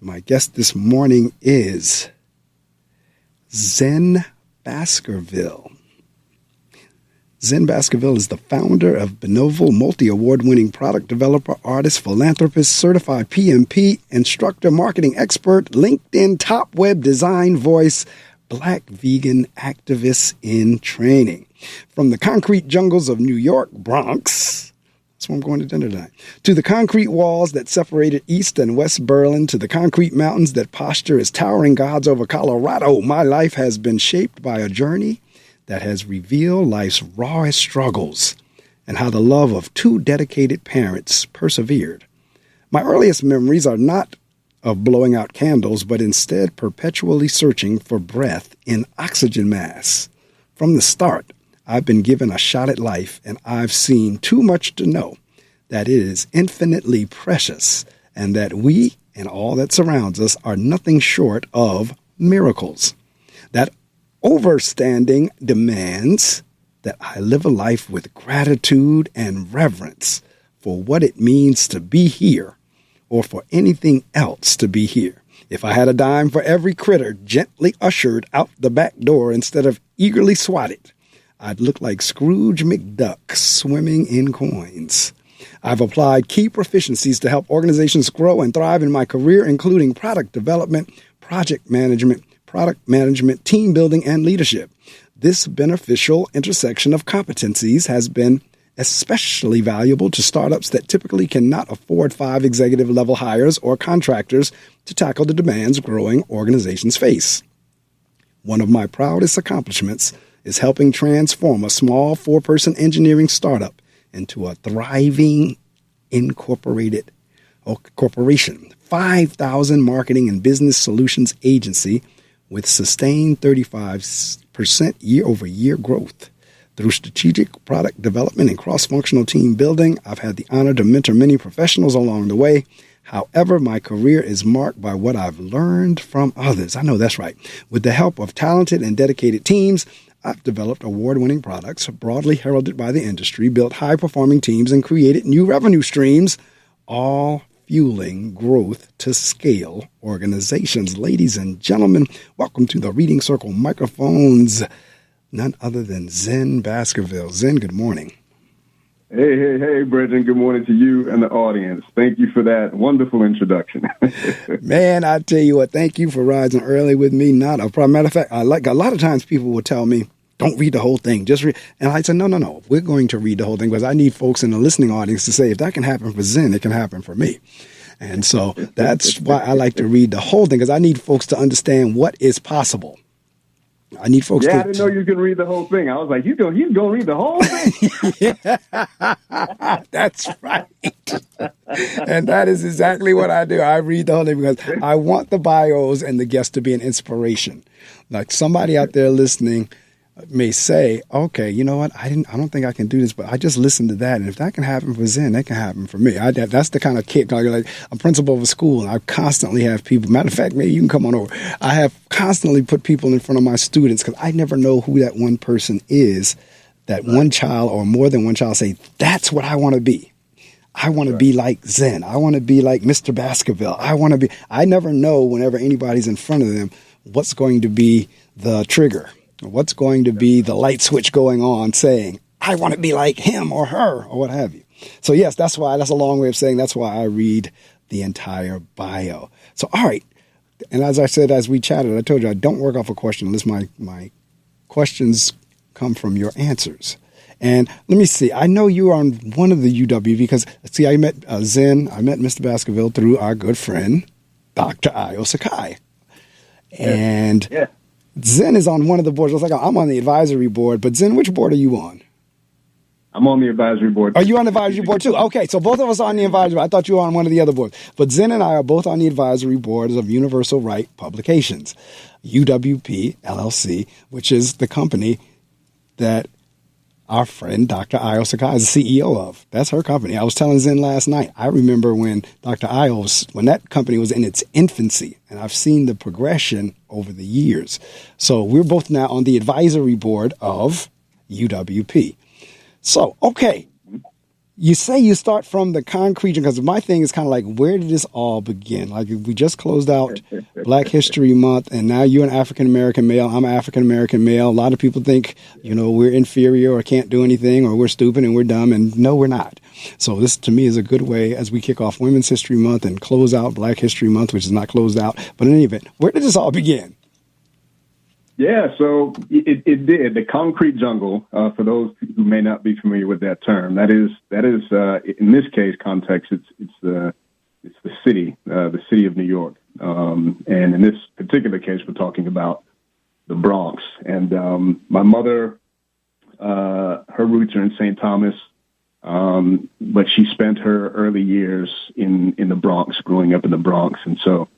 My guest this morning is Zehn Baskerville. Zehn Baskerville is the founder of Benevolent, multi-award-winning product developer, artist, philanthropist, certified PMP, instructor, marketing expert, LinkedIn top web design voice, Black vegan activist in training. From the concrete jungles of New York, Bronx, that's where I'm going to dinner tonight, to the concrete walls that separated East and West Berlin, to the concrete mountains that posture as towering gods over Colorado, my life has been shaped by a journey that has revealed life's rawest struggles and how the love of two dedicated parents persevered. My earliest memories are not of blowing out candles, but instead perpetually searching for breath in oxygen masks. From the start, I've been given a shot at life, and I've seen too much to know that it is infinitely precious and that we and all that surrounds us are nothing short of miracles. That overstanding demands that I live a life with gratitude and reverence for what it means to be here or for anything else to be here. If I had a dime for every critter gently ushered out the back door instead of eagerly swatted, I'd look like Scrooge McDuck swimming in coins. I've applied key proficiencies to help organizations grow and thrive in my career, including product development, project management, product management, team building, and leadership. This beneficial intersection of competencies has been especially valuable to startups that typically cannot afford 5 executive-level hires or contractors to tackle the demands growing organizations face. One of my proudest accomplishments is helping transform a small 4-person engineering startup into a thriving incorporated corporation, 5,000 marketing and business solutions agency with sustained 35% year-over-year growth. Through strategic product development and cross-functional team building, I've had the honor to mentor many professionals along the way. However, my career is marked by what I've learned from others. I know that's right. With the help of talented and dedicated teams, I've developed award-winning products broadly heralded by the industry, built high-performing teams, and created new revenue streams, all fueling growth to scale organizations. Ladies and gentlemen, welcome to the Reading Circle microphones. None other than Zehn Baskerville. Zehn, good morning. Hey, Brendan. Good morning to you and the audience. Thank you for that wonderful introduction. Man, I tell you what, thank you for rising early with me. Not a problem. Matter of fact, a lot of times people will tell me, don't read the whole thing, just read. And I said, no, we're going to read the whole thing because I need folks in the listening audience to say, if that can happen for Zehn, it can happen for me. And so that's why I like to read the whole thing, because I need folks to understand what is possible. I need folks I didn't know you could read the whole thing. I was like, he's going to read the whole thing? Yeah, that's right. And that is exactly what I do. I read the whole thing because I want the bios and the guests to be an inspiration. Like somebody out there listening may say, okay, you know what? I don't think I can do this, but I just listened to that. And if that can happen for Zehn, that can happen for me. That's the kind of kick. Like I'm principal of a school, and I constantly have people. Matter of fact, maybe you can come on over. I have constantly put people in front of my students because I never know who that one person is, that one child or more than one child say, that's what I want to be. I want to be like Zehn. I want to be like Mr. Baskerville. I never know whenever anybody's in front of them what's going to be the trigger. What's going to be the light switch going on saying, I want to be like him or her or what have you. So yes, that's a long way of saying that's why I read the entire bio. So, all right. And as I said, as we chatted, I told you I don't work off a question unless my questions come from your answers. And let me see. I know you are on one of the UW because, see, I met Zehn. I met Mr. Baskerville through our good friend, Dr. Io Sakai. And Zehn is on one of the boards. It's like I'm on the advisory board, but Zehn, which board are you on? I'm on the advisory board. Are you on the advisory board too? Okay, so both of us are on the advisory board. I thought you were on one of the other boards. But Zehn and I are both on the advisory boards of Universal Right Publications, UWP LLC, which is the company that our friend Dr. Io Sakai is the CEO of. That's her company. I was telling Zehn last night, I remember when Dr. Io, when that company was in its infancy, and I've seen the progression over the years. So we're both now on the advisory board of UWP. So, okay, You say you start from the concrete, because my thing is kind of like, where did this all begin? Like, we just closed out Black History Month, and now you're an African-American male. I'm an African-American male. A lot of people think, we're inferior or can't do anything, or we're stupid and we're dumb, and no, we're not. So this, to me, is a good way as we kick off Women's History Month and close out Black History Month, which is not closed out. But in any event, where did this all begin? Yeah, so it did. The concrete jungle, for those who may not be familiar with that term, that is in this case context, it's the city of New York. And in this particular case, we're talking about the Bronx. And my mother, her roots are in St. Thomas, but she spent her early years in the Bronx, growing up in the Bronx. And so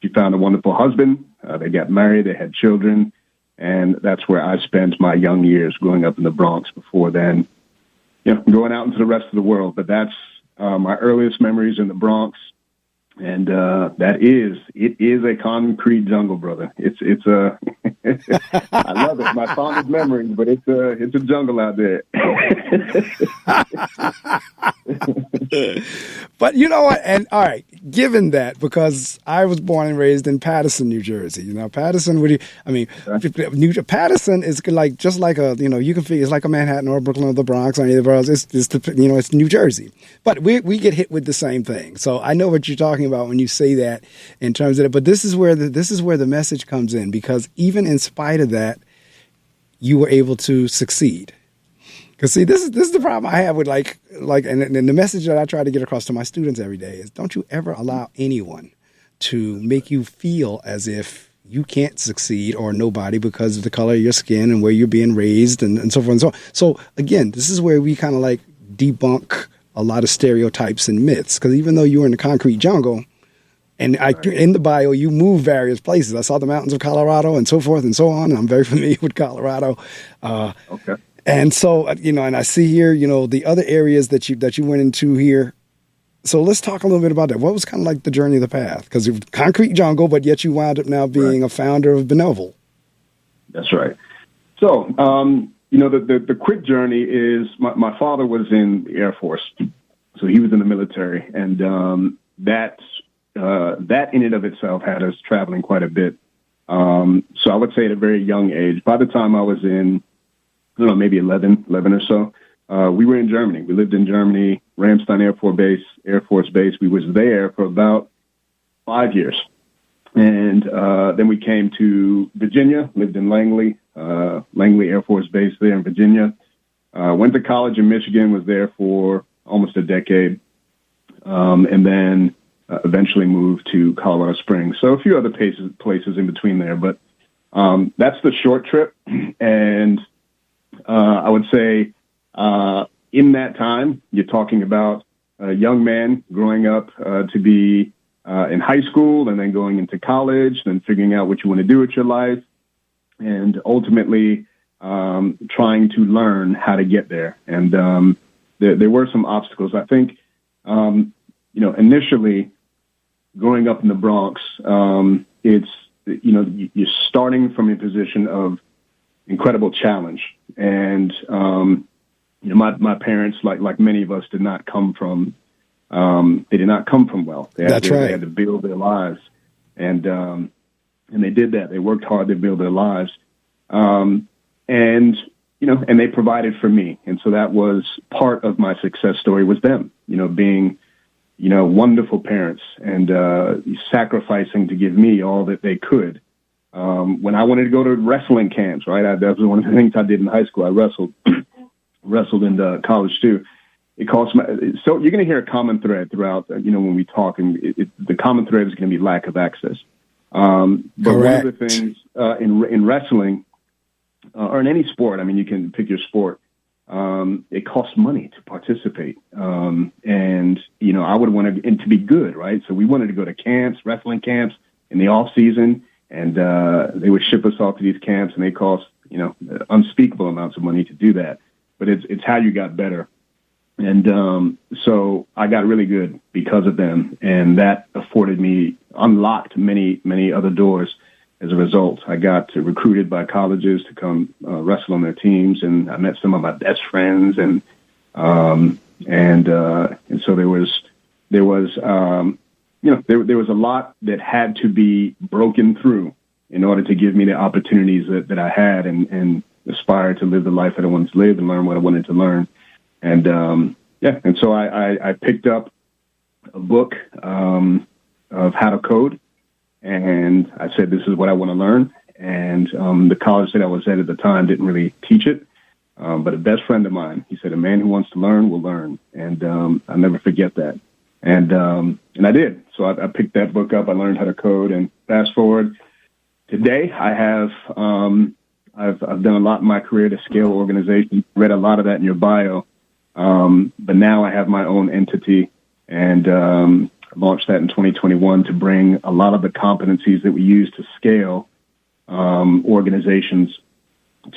she found a wonderful husband. They got married, they had children, and that's where I spent my young years growing up in the Bronx before then, going out into the rest of the world. But that's my earliest memories in the Bronx. And it is a concrete jungle, brother. It's a, I love it. My fondest memories, but it's a jungle out there. But you know what? And all right, given that, because I was born and raised in Paterson, New Jersey. Paterson, Paterson is like, just like you can figure it's like a Manhattan or Brooklyn or the Bronx or any of the boroughs. It's New Jersey. But we get hit with the same thing. So I know what you're talking about when you say that in terms of it. But this is where the message comes in, because even in spite of that, you were able to succeed. Because see, this is the problem I have with and the message that I try to get across to my students every day is, don't you ever allow anyone to make you feel as if you can't succeed or nobody because of the color of your skin and where you're being raised and so forth and so on. So again, this is where we kind of like debunk a lot of stereotypes and myths, because even though you were in the concrete jungle, and in the bio, you move various places. I saw the mountains of Colorado and so forth and so on, and I'm very familiar with Colorado. Okay. And so, and I see here, the other areas that you went into here. So let's talk a little bit about that. What was kind of like the journey of the path? Because it was concrete jungle, but yet you wound up now being a founder of Benovel. That's right. So, the quick journey is my father was in the Air Force. So he was in the military. And that in and of itself had us traveling quite a bit. So I would say at a very young age, by the time I was in, maybe 11 or so, we were in Germany. We lived in Germany, Ramstein Air Force Base. We was there for about 5 years. And then we came to Virginia, lived in Langley Air Force Base there in Virginia. Went to college in Michigan, was there for almost a decade. And then eventually moved to Colorado Springs. So a few other places in between there. But that's the short trip. And I would say in that time, you're talking about a young man growing up to be in high school and then going into college, then figuring out what you want to do with your life, and ultimately trying to learn how to get there. And there were some obstacles. I think, initially growing up in the Bronx, it's, you're starting from a position of incredible challenge. And, my parents, like many of us, did not come from wealth. They had to build their lives. And they did that. They worked hard to build their lives. And they provided for me. And so that was part of my success story, was them, being, wonderful parents and sacrificing to give me all that they could. When I wanted to go to wrestling camps, right? That was one of the things I did in high school. I wrestled in college too. It cost so you're going to hear a common thread throughout, when we talk, and the common thread is going to be lack of access. But Correct. One of the things in wrestling or in any sport, you can pick your sport. It costs money to participate. And I would want to be good, right? So we wanted to go to camps, wrestling camps in the off season, and they would ship us off to these camps, and they cost, unspeakable amounts of money to do that. But it's how you got better. And so I got really good because of them, and that unlocked many, many other doors. As a result, I got recruited by colleges to come wrestle on their teams, and I met some of my best friends, and And so there was there was a lot that had to be broken through in order to give me the opportunities that I had and aspire to live the life that I wanted to live and learn what I wanted to learn. And and so I picked up a book of how to code, and I said, this is what I want to learn. And the college that I was at the time didn't really teach it. But a best friend of mine, he said, a man who wants to learn will learn. And I'll never forget that. And I did. So I picked that book up. I learned how to code. And fast forward, today I have I've done a lot in my career to scale organizations. Read a lot of that in your bio. But now I have my own entity, and launched that in 2021 to bring a lot of the competencies that we use to scale organizations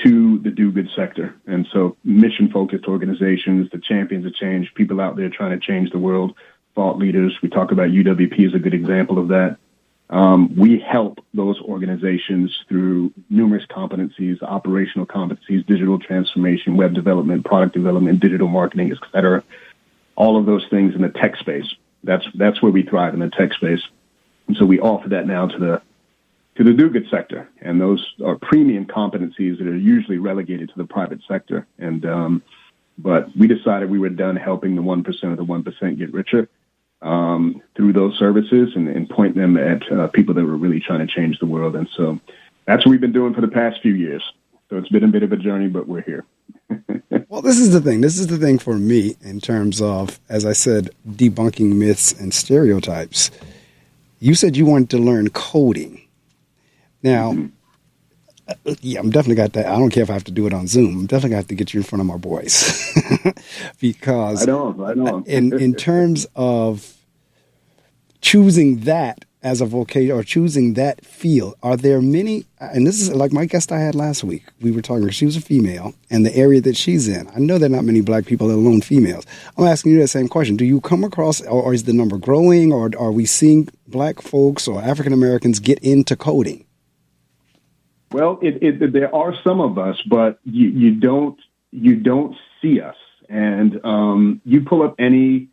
to the do-good sector. And so mission-focused organizations, the champions of change, people out there trying to change the world, thought leaders. We talk about UWP as a good example of that. We help those organizations through numerous competencies, operational competencies, digital transformation, web development, product development, digital marketing, et cetera. All of those things in the tech space. That's where we thrive, in the tech space. And so we offer that now to the do-good sector. And those are premium competencies that are usually relegated to the private sector. And but we decided we were done helping the 1% of the 1% get richer through those services and point them at people that were really trying to change the world. And so that's what we've been doing for the past few years. So it's been a bit of a journey, but we're here. Well, this is the thing. This is the thing for me in terms of, as I said, debunking myths and stereotypes. You said you wanted to learn coding. Now, yeah, I'm definitely got that. I don't care if I have to do it on Zoom. I'm definitely going to have to get you in front of my boys. Because I know. in terms of choosing that as a vocation or choosing that field, are there many, and this is like my guest I had last week, we were talking, she was a female, and the area that she's in, I know there are not many black people, let alone females. I'm asking you that same question. Do you come across, or is the number growing, or are we seeing black folks or African Americans get into coding? Well, there are some of us, but you don't see us. And you pull up any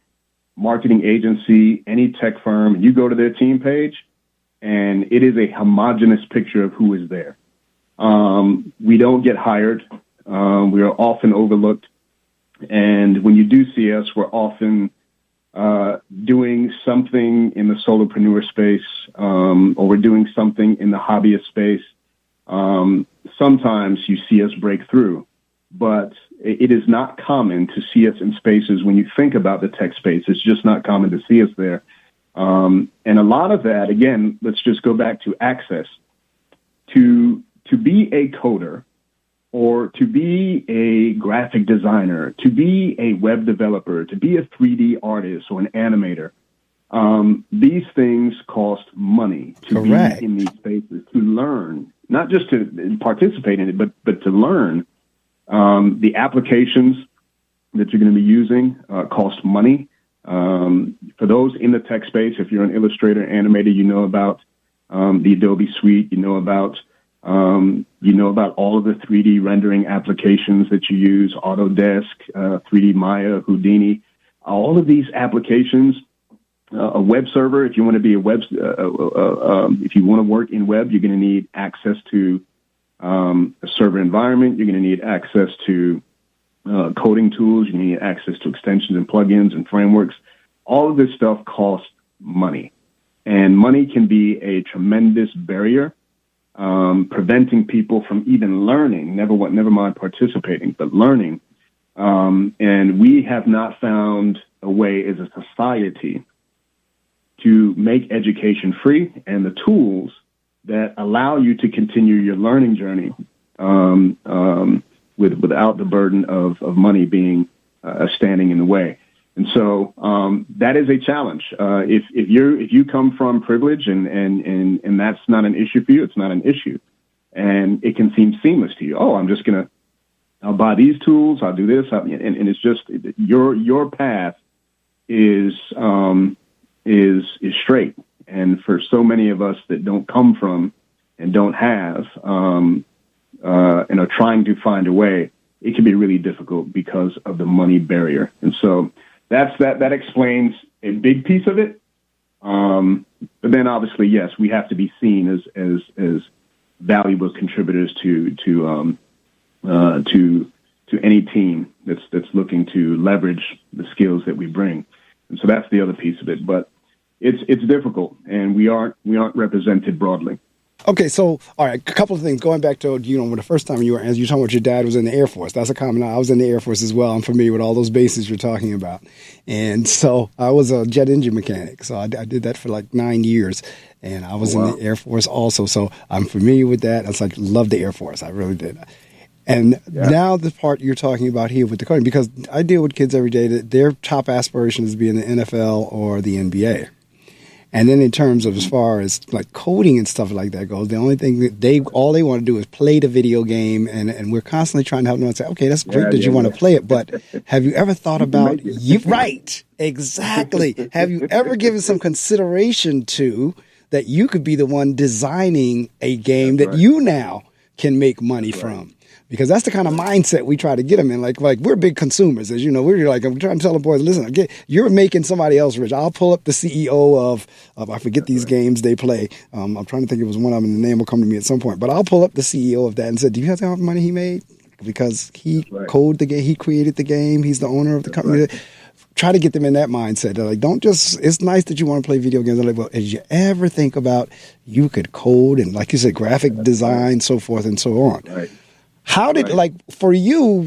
marketing agency, any tech firm, and you go to their team page, and it is a homogenous picture of who is there. We don't get hired. We are often overlooked. And when you do see us, we're often doing something in the solopreneur space, or we're doing something in the hobbyist space. Sometimes you see us break through, but it is not common to see us in spaces. When you think about the tech space, it's just not common to see us there. And a lot of that, again, let's just go back to access. To be a coder, or to be a graphic designer, to be a web developer, to be a 3D artist or an animator, these things cost money to Correct. Be in these spaces, to learn, not just to participate in it, but to learn. The applications that you're going to be using cost money. For those in the tech space, if you're an illustrator, animator, you know about the Adobe Suite. You know about all of the 3D rendering applications that you use: Autodesk, 3D Maya, Houdini. All of these applications. A web server, if you want to be if you want to work in web, you're going to need access to a server environment. You're going to need access to coding tools. You're going to need access to extensions and plugins and frameworks. All of this stuff costs money, and money can be a tremendous barrier, preventing people from even learning. Never mind participating, but learning. And we have not found a way as a society to make education free, and the tools that allow you to continue your learning journey without the burden of money being standing in the way. And so that is a challenge. If you come from privilege and that's not an issue for you, it's not an issue, and it can seem seamless to you. Oh, I'll buy these tools, I'll do this, and it's just your path is straight. And for so many of us that don't come from and don't have and are trying to find a way, it can be really difficult because of the money barrier. And so that explains a big piece of it. But then obviously, yes, we have to be seen as valuable contributors to any team that's looking to leverage the skills that we bring. And so that's the other piece of it. But it's difficult, and we aren't represented broadly. Okay, so all right, a couple of things. Going back to when the first time you talking about your dad was in the Air Force. That's a common. I was in the Air Force as well. I'm familiar with all those bases you're talking about, and so I was a jet engine mechanic. So I did that for like 9 years, and I was in the Air Force also. So I'm familiar with that. I was like, love the Air Force. I really did. And now the part you're talking about here with the coding, because I deal with kids every day that their top aspiration is to be in the NFL or the NBA. And then in terms of as far as like coding and stuff like that goes, the only thing that all they want to do is play the video game. And we're constantly trying to help them and say, okay, that's great that you want to play it. But have you ever thought about right, exactly. Have you ever given some consideration to that you could be the one designing a game that you now can make money from? Because that's the kind of mindset we try to get them in. Like we're big consumers, as you know. We're like, I'm trying to tell the boys, listen, you're making somebody else rich. I'll pull up the CEO of I forget these games they play. I'm trying to think it was one of them, and the name will come to me at some point. But I'll pull up the CEO of that and say, do you have how much money he made? Because he coded the game, he created the game, he's the owner of the company. Try to get them in that mindset. They're like, don't just, it's nice that you want to play video games. They're like, well, did you ever think about you could code and, like you said, graphic design, so forth and so on? Right. How did, like, for you,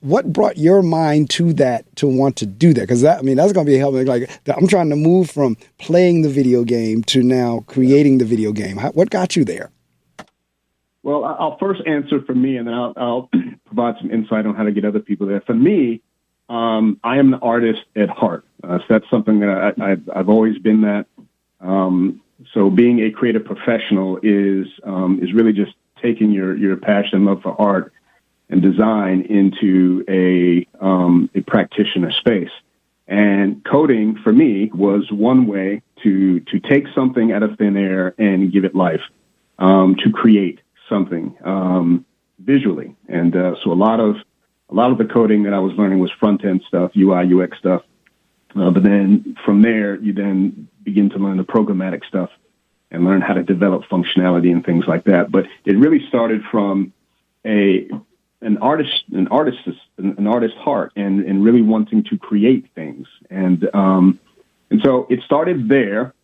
what brought your mind to that, to want to do that? Because that's going to be helping. Like, I'm trying to move from playing the video game to now creating the video game. What got you there? Well, I'll first answer for me, and then I'll provide some insight on how to get other people there. For me, I am an artist at heart. So that's something that I've always been that. So being a creative professional is really just taking your passion and love for art and design into a practitioner space. And coding for me was one way to take something out of thin air and give it life, to create something visually. And so a lot of the coding that I was learning was front end stuff, UI, UX stuff. But then from there, you then begin to learn the programmatic stuff and learn how to develop functionality and things like that. But it really started from an artist's heart and really wanting to create things. And so it started there.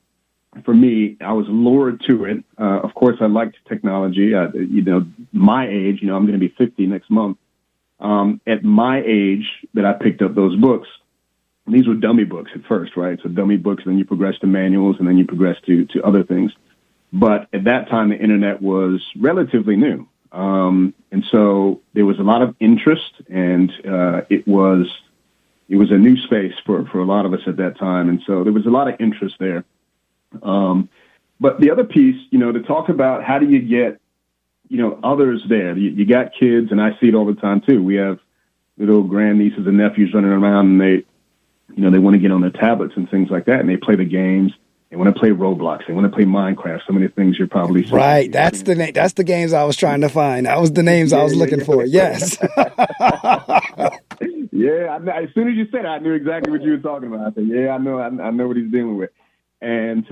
For me, I was lured to it. Of course, I liked technology. My age, I'm going to be 50 next month. At my age that I picked up those books, these were dummy books at first, right? So dummy books, then you progress to manuals, and then you progress to other things. But at that time, the internet was relatively new. And so there was a lot of interest, and it was a new space for a lot of us at that time. And so there was a lot of interest there. But the other piece, to talk about how do you get, others there. You got kids, and I see it all the time too. We have little grandnieces and nephews running around, and they want to get on their tablets and things like that, and they play the games. They want to play Roblox. They want to play Minecraft. Some of the things you're probably seeing. Right. That's the games I was trying to find. That was the names I was looking for. Yes. Yeah. As soon as you said it, I knew exactly what you were talking about. I said, yeah, I know what he's dealing with. And,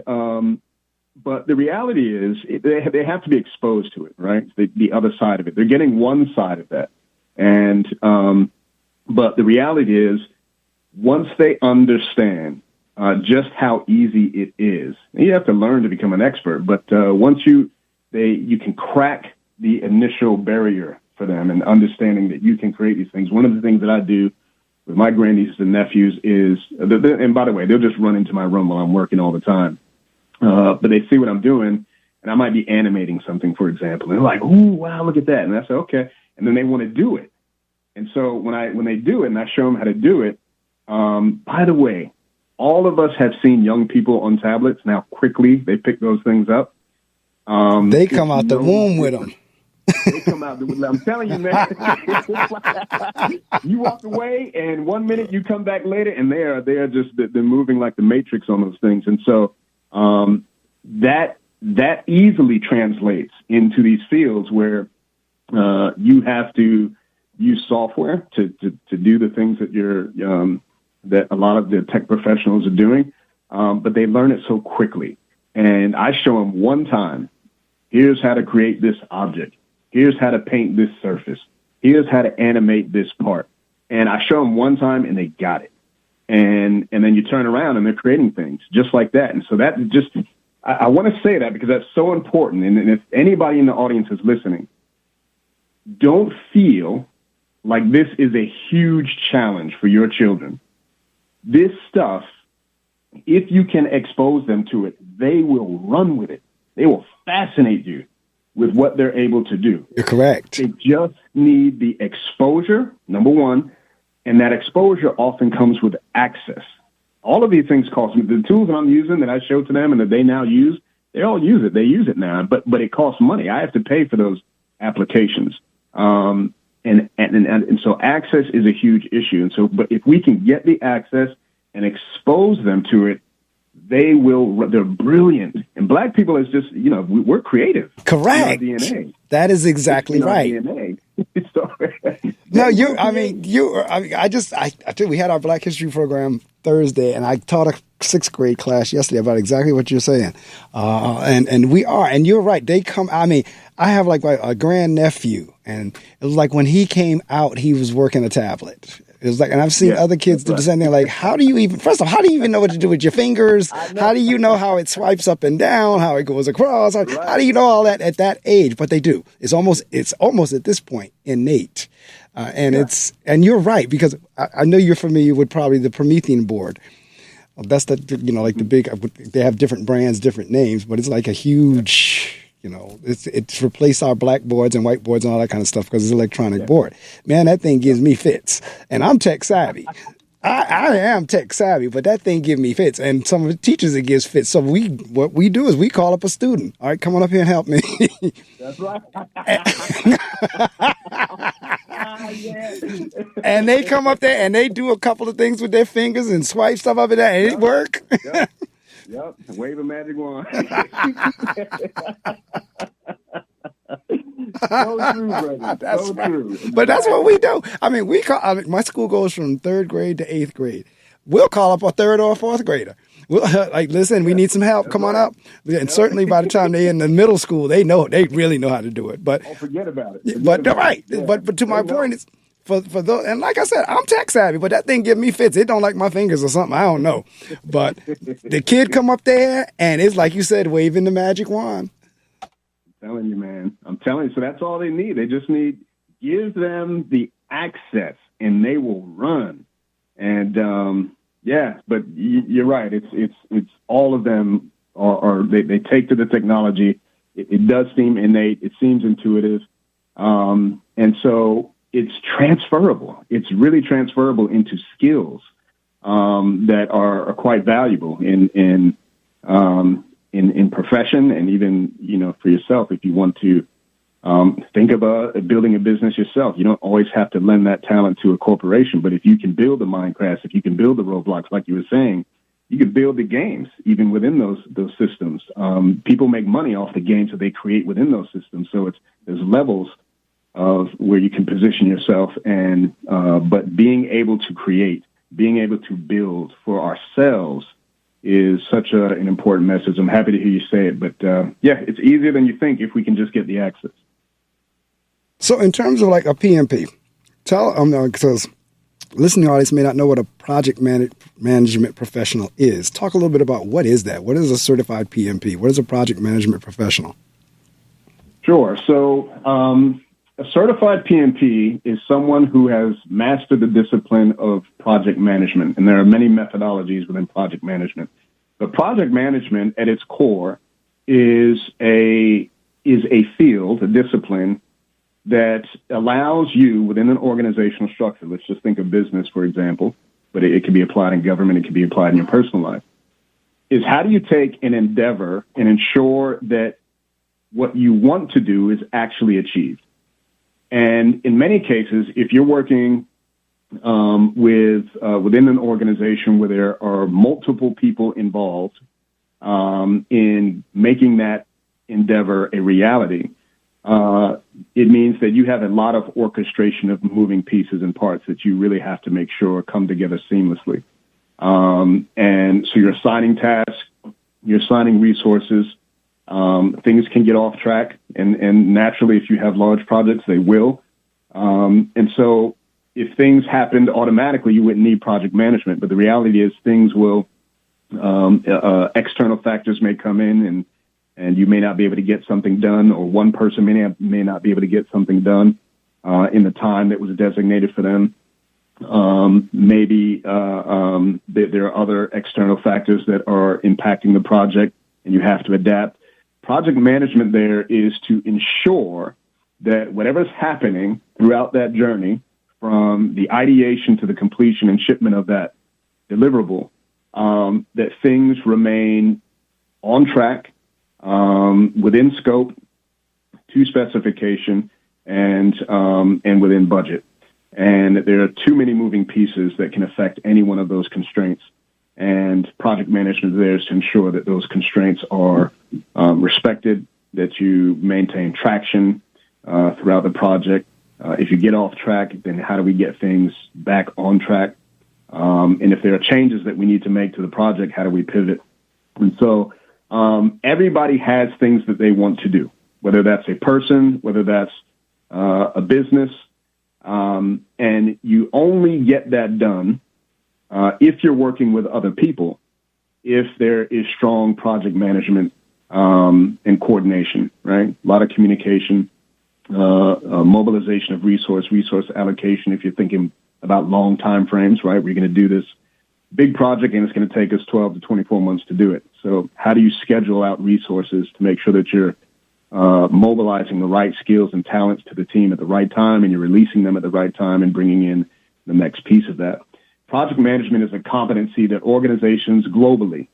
but the reality is they have to be exposed to it, right? The other side of it. They're getting one side of that. And, but the reality is once they understand just how easy it is, and you have to learn to become an expert, but once you can crack the initial barrier for them and understanding that you can create these things. One of the things that I do with my grandnieces and nephews is, and by the way, they'll just run into my room while I'm working all the time. But they see what I'm doing, and I might be animating something, for example, and they're like, "Ooh, wow, look at that!" And I say, "Okay," and then they want to do it. And so when they do it, and I show them how to do it, by the way, all of us have seen young people on tablets. Now, quickly they pick those things up. They come out the womb with them. They come out. I'm telling you, man. You walk away, and 1 minute you come back later, and they're moving like the Matrix on those things. And so that easily translates into these fields where you have to use software to do the things that that a lot of the tech professionals are doing, but they learn it so quickly. And I show them one time, here's how to create this object. Here's how to paint this surface. Here's how to animate this part. And I show them one time and they got it. And then you turn around and they're creating things just like that. And so that just, I want to say that because that's so important. And if anybody in the audience is listening, don't feel like this is a huge challenge for your children. This stuff, if you can expose them to it, they will run with it. They will fascinate you with what they're able to do. You're correct. They just need the exposure, number one, and that exposure often comes with access. All of these things cost me. The tools that I'm using that I show to them and that they now use, they all use it. They use it now, but it costs money. I have to pay for those applications. And so access is a huge issue. And so, but if we can get the access and expose them to it, they're brilliant. And Black people is just, we're creative. Correct. It's in our DNA. That is exactly right. DNA. No, we had our Black History program Thursday, and I taught a 6th grade class yesterday about exactly what you're saying. And you're right. They come, I have like a grandnephew, and it was like when he came out, he was working a tablet. It was like, and I've seen other kids do the same thing. Like, how do you even know what to do with your fingers? How do you know how it swipes up and down, how it goes across? How do you know all that at that age? But they do. It's almost at this point innate. And you're right, because I know you're familiar with probably the Promethean board. Well, that's like the big, they have different brands, different names, but it's like a huge, it's replaced our blackboards and whiteboards and all that kind of stuff because it's an electronic board. Man, that thing gives me fits. And I'm tech savvy. I am tech savvy, but that thing gives me fits. And some of the teachers, it gives fits. So what we do is we call up a student. All right, come on up here and help me. That's right. And they come up there and they do a couple of things with their fingers and swipe stuff up in there, and it work. Yep. Wave a magic wand. So true, brother. That's so right. true. But that's what we do. My school goes from 3rd grade to 8th grade. We'll call up a 3rd or a 4th grader. We'll listen, we need some help. Come on up. And certainly by the time they're in the middle school, they really know how to do it. But forget about it. But to my point is, for those, and like I said, I'm tech savvy, but that thing give me fits. It don't like my fingers or something. I don't know. But the kid come up there and it's like you said, waving the magic wand. I'm telling you, man. I'm telling you. So that's all they need. They just give them the access and they will run. And but you're right. It's all of them are they take to the technology. It does seem innate. It seems intuitive. And so it's transferable. It's really transferable into skills that are quite valuable in profession, and even for yourself if you want to think about building a business yourself. You don't always have to lend that talent to a corporation, but if you can build the Minecraft, if you can build the Roblox, like you were saying, you can build the games even within those systems. People make money off the games that they create within those systems. So there's levels of where you can position yourself, and but being able to create, being able to build for ourselves is such an important message. I'm happy to hear you say it, but it's easier than you think if we can just get the access. So in terms of like a PMP, tell because listening audience may not know what a project management professional is. Talk a little bit about what is that? What is a certified PMP? What is a project management professional? Sure. So a certified PMP is someone who has mastered the discipline of project management, and there are many methodologies within project management. But project management, at its core, is a field, a discipline that allows you within an organizational structure. Let's just think of business, for example, but it can be applied in government. It can be applied in your personal life. Is how do you take an endeavor and ensure that what you want to do is actually achieved? And in many cases, if you're working within an organization where there are multiple people involved in making that endeavor a reality, it means that you have a lot of orchestration of moving pieces and parts that you really have to make sure come together seamlessly. And so you're assigning tasks, you're assigning resources. Things can get off track, and naturally, if you have large projects, they will. And so if things happened automatically, you wouldn't need project management. But the reality is things will, external factors may come in, and you may not be able to get something done, or one person may not be able to get something done in the time that was designated for them. Maybe there are other external factors that are impacting the project, and you have to adapt. Project management there is to ensure that whatever's happening throughout that journey, from the ideation to the completion and shipment of that deliverable, that things remain on track, within scope, to specification, and within budget. And there are too many moving pieces that can affect any one of those constraints. And project management there is to ensure that those constraints are respected, that you maintain traction throughout the project. If you get off track, then how do we get things back on track? And if there are changes that we need to make to the project, how do we pivot? And so everybody has things that they want to do, whether that's a person, whether that's a business. And you only get that done if you're working with other people, if there is strong project management and coordination, right? A lot of communication, mobilization of resource allocation. If you're thinking about long time frames, right? We're going to do this big project and it's going to take us 12 to 24 months to do it. So how do you schedule out resources to make sure that you're mobilizing the right skills and talents to the team at the right time, and you're releasing them at the right time and bringing in the next piece of that? Project management is a competency that organizations globally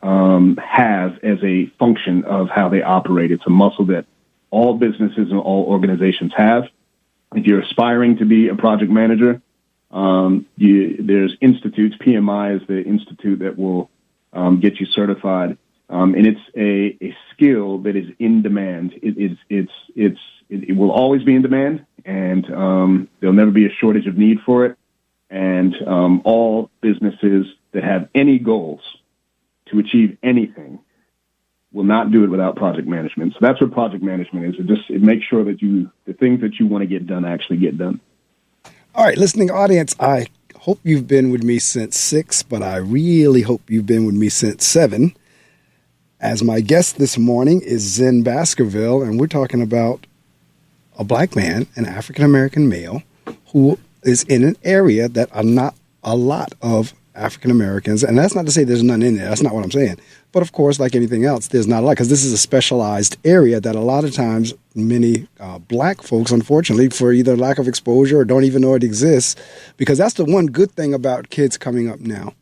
have as a function of how they operate. It's a muscle that all businesses and all organizations have. If you're aspiring to be a project manager, there's institutes. PMI is the institute that will get you certified, and it's a skill that is in demand. It will always be in demand, and there'll never be a shortage of need for it. And all businesses that have any goals to achieve anything will not do it without project management. So that's what project management is. It makes sure that the things that you want to get done actually get done. All right, listening audience, I hope you've been with me since 6, but I really hope you've been with me since 7. As my guest this morning is Zehn Baskerville, and we're talking about a black man, an African-American male, who is in an area that are not a lot of African Americans. And that's not to say there's none in there. That's not what I'm saying. But of course, like anything else, there's not a lot, because this is a specialized area that a lot of times many black folks, unfortunately, for either lack of exposure or don't even know it exists, because that's the one good thing about kids coming up now,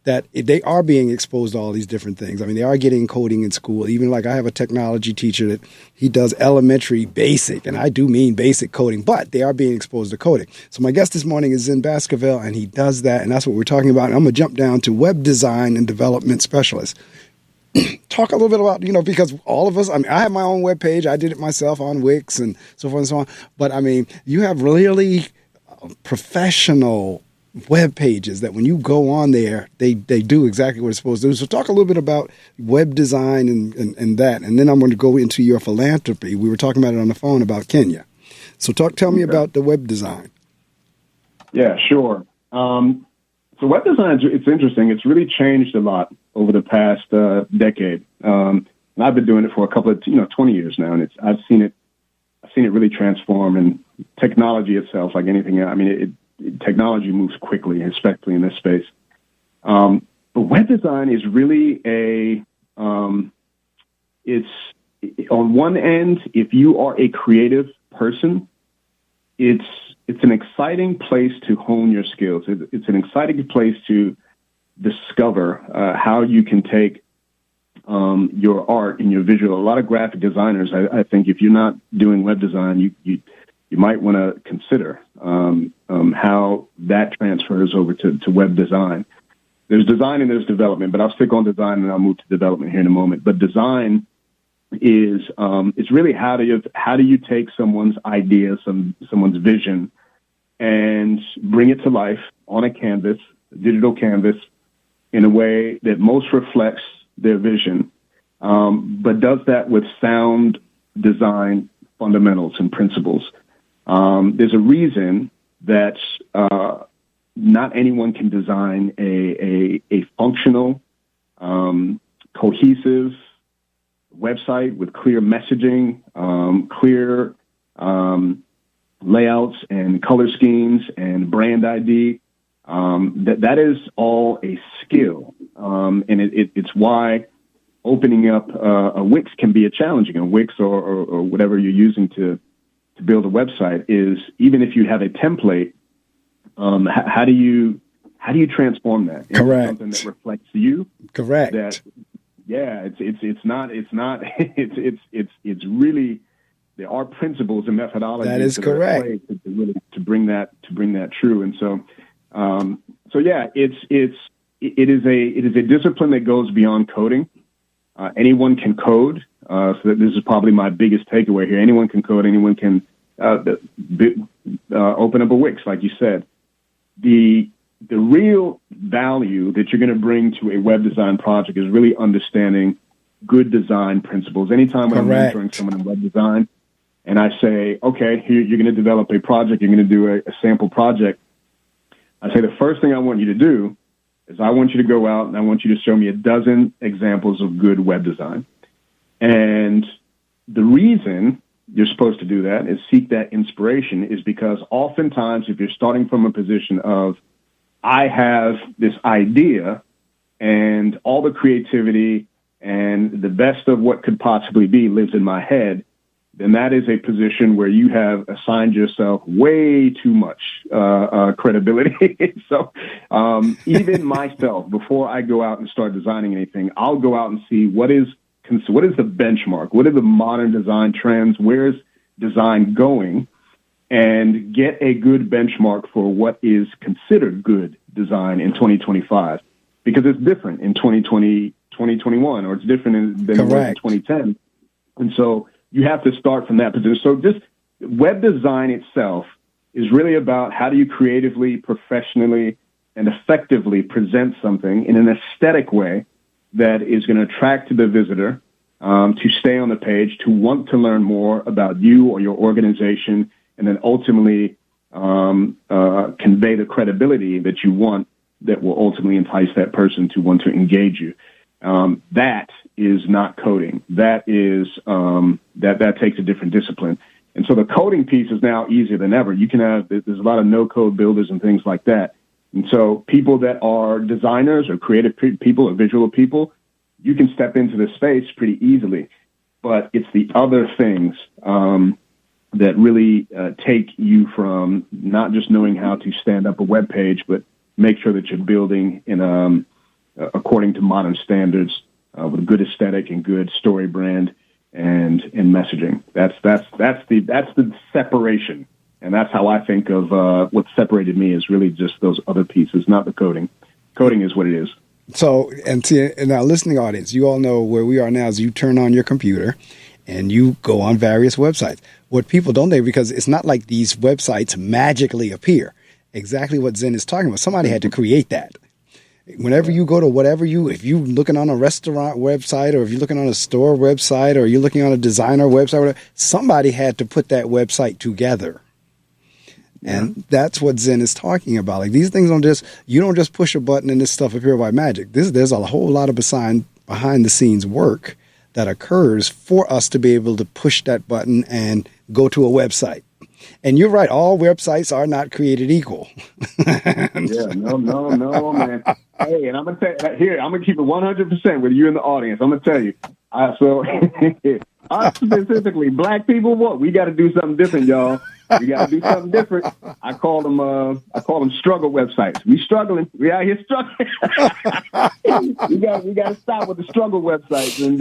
that they are being exposed to all these different things. I mean, they are getting coding in school. Even like I have a technology teacher that he does elementary basic, and I do mean basic coding, but they are being exposed to coding. So my guest this morning is Zehn Baskerville, and he does that, and that's what we're talking about. And I'm going to jump down to web design and development specialist. Talk a little bit about, because all of us, I mean, I have my own web page. I did it myself on Wix and so forth and so on. But I mean, you have really professional web pages that when you go on there, they do exactly what it's supposed to do. So talk a little bit about web design and that. And then I'm going to go into your philanthropy. We were talking about it on the phone about Kenya. So tell me about the web design. Yeah, sure. So web design, it's interesting. It's really changed a lot over the past decade. And I've been doing it for a couple of 20 years now, and I've seen it really transform. And technology itself, like anything else, I mean, technology moves quickly, especially in this space. But web design is really it's on one end, if you are a creative person, it's an exciting place to hone your skills. It's an exciting place to discover how you can take your art and your visual. A lot of graphic designers, I think, if you're not doing web design, you might want to consider how that transfers over to web design. There's design and there's development, but I'll stick on design and I'll move to development here in a moment. But design is it's really how do you take someone's idea, someone's vision, and bring it to life on a canvas, a digital canvas, in a way that most reflects their vision, but does that with sound design fundamentals and principles. There's a reason that not anyone can design a functional, cohesive website with clear messaging, clear layouts and color schemes and brand ID. That is all a skill, and it's why opening up a Wix can be a Wix or whatever you're using to build a website is, even if you have a template, how do you transform that into Correct. something that reflects you? Correct. It's really, there are principles and methodologies That is correct. are at play to bring that true. And so it is a discipline that goes beyond coding. Anyone can code. So this is probably my biggest takeaway here. Anyone can code. Anyone can open up a Wix, like you said. The real value that you're going to bring to a web design project is really understanding good design principles. Anytime when Correct. I'm mentoring someone in web design, and I say, okay, here you're going to develop a project, you're going to do a sample project, I say the first thing I want you to do is I want you to go out and I want you to show me a dozen examples of good web design. And the reason you're supposed to do that is seek that inspiration is because oftentimes if you're starting from a position of, I have this idea and all the creativity and the best of what could possibly be lives in my head, then that is a position where you have assigned yourself way too much credibility. So even myself, before I go out and start designing anything, I'll go out and see what is the benchmark, what are the modern design trends, where's design going, and get a good benchmark for what is considered good design in 2025, because it's different in 2020, 2021, or it's different than it was in 2010. And so you have to start from that position. So just web design itself is really about how do you creatively, professionally, and effectively present something in an aesthetic way that is going to attract the visitor to stay on the page, to want to learn more about you or your organization, and then ultimately convey the credibility that you want that will ultimately entice that person to want to engage you. That is not coding. That is that takes a different discipline. And so the coding piece is now easier than ever. You can have, there's a lot of no-code builders and things like that. And so people that are designers or creative people or visual people, you can step into this space pretty easily. But it's the other things that really take you from not just knowing how to stand up a web page, but make sure that you're building in according to modern standards with good aesthetic and good story brand and messaging. That's the separation. And that's how I think of what separated me is really just those other pieces, not the coding. Coding is what it is. So, and in our listening audience, you all know where we are now is you turn on your computer and you go on various websites. What people don't know, because it's not like these websites magically appear. Exactly what Zehn is talking about. Somebody had to create that. Whenever you go to if you're looking on a restaurant website, or if you're looking on a store website, or you're looking on a designer website, whatever, somebody had to put that website together. Yeah. And that's what Zehn is talking about. Like, these things you don't just push a button and this stuff appears by magic. There's a whole lot of behind the scenes work that occurs for us to be able to push that button and go to a website. And you're right, all websites are not created equal. No, man. Hey, and I'm gonna tell you here, I'm gonna keep it 100% with you in the audience. I'm gonna tell you. Specifically, black people, we got to do something different, y'all. We got to do something different. I call them struggle websites. We struggling. We out here struggling. we got to stop with the struggle websites, and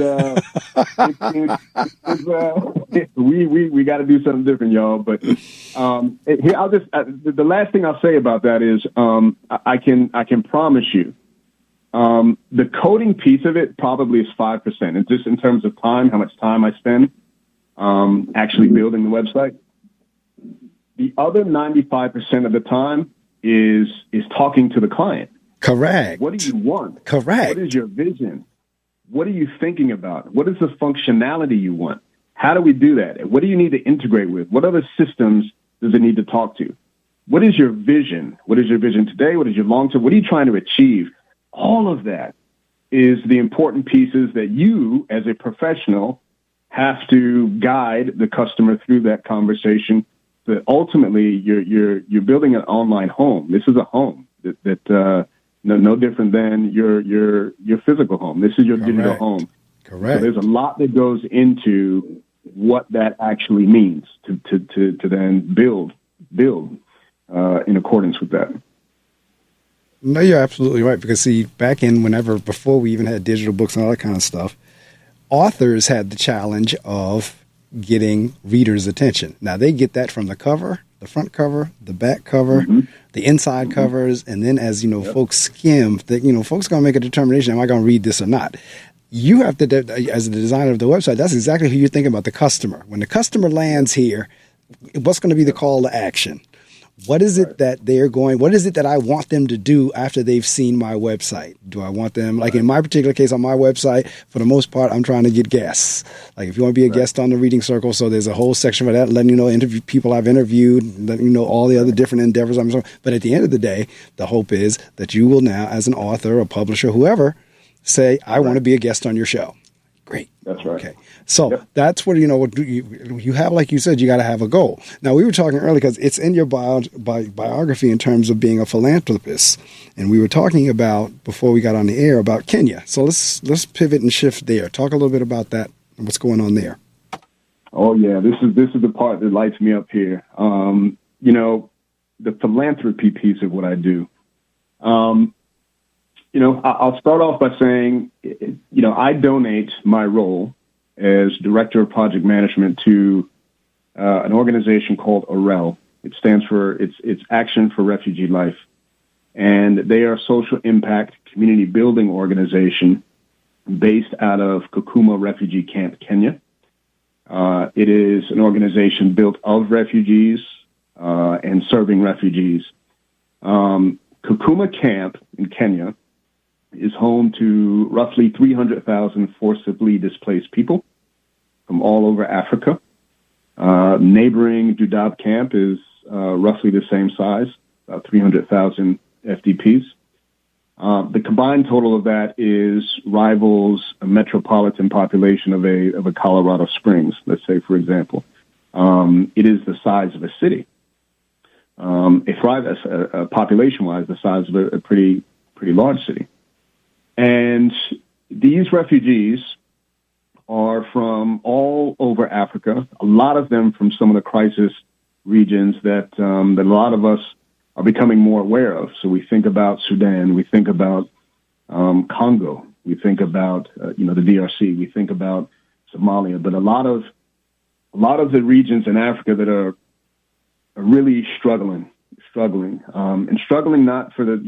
we got to do something different, y'all. But here, I'll just the last thing I'll say about that is I can promise you The coding piece of it probably is 5%. It's just in terms of time, how much time I spend actually building the website. The other 95% of the time is talking to the client. Correct. What do you want? Correct. What is your vision? What are you thinking about? What is the functionality you want? How do we do that? What do you need to integrate with? What other systems does it need to talk to? What is your vision? What is your vision today? What is your long term? What are you trying to achieve? All of that is the important pieces that you, as a professional, have to guide the customer through that conversation. That ultimately you're building an online home. This is a home that no different than your physical home. This is your digital home. Correct. So there's a lot that goes into what that actually means to then build in accordance with that. No, you're absolutely right. Because see, back in before we even had digital books and all that kind of stuff, authors had the challenge of getting readers' attention. Now they get that from the cover, the front cover, the back cover, the inside covers, and then as folks skim, that folks gonna make a determination: am I gonna read this or not? You have to, as the designer of the website, that's exactly who you're thinking about, the customer. When the customer lands here, what's going to be the call to action? What is it that what is it that I want them to do after they've seen my website? Do I want them, like in my particular case on my website, for the most part, I'm trying to get guests. Like if you want to be a guest on the reading circle, so there's a whole section for that, letting you know interview people I've interviewed, letting you know all the other different endeavors I'm doing. But at the end of the day, the hope is that you will now, as an author, a publisher, whoever, say, I want to be a guest on your show. Great. That's right. Okay. So that's what, you have, like you said, you got to have a goal. Now, we were talking earlier because it's in your biography in terms of being a philanthropist. And we were talking about, before we got on the air, about Kenya. So let's pivot and shift there. Talk a little bit about that and what's going on there. Oh, yeah. This is the part that lights me up here. The philanthropy piece of what I do. I'll start off by saying, I donate my role as Director of Project Management to an organization called AREL. It stands for, it's Action for Refugee Life. And they are a social impact community building organization based out of Kakuma Refugee Camp, Kenya. It is an organization built of refugees and serving refugees. Kakuma Camp in Kenya is home to roughly 300,000 forcibly displaced people from all over Africa. Neighboring Dadaab Camp is roughly the same size, about 300,000 FDPs. The combined total of that rivals a metropolitan population of a Colorado Springs, let's say, for example. It is the size of a city. Population-wise, the size of a pretty large city. And these refugees are from all over Africa, a lot of them from some of the crisis regions that a lot of us are becoming more aware of. So we think about Sudan, we think about Congo, we think about the DRC, we think about Somalia, but a lot of the regions in Africa that are really struggling, and struggling not for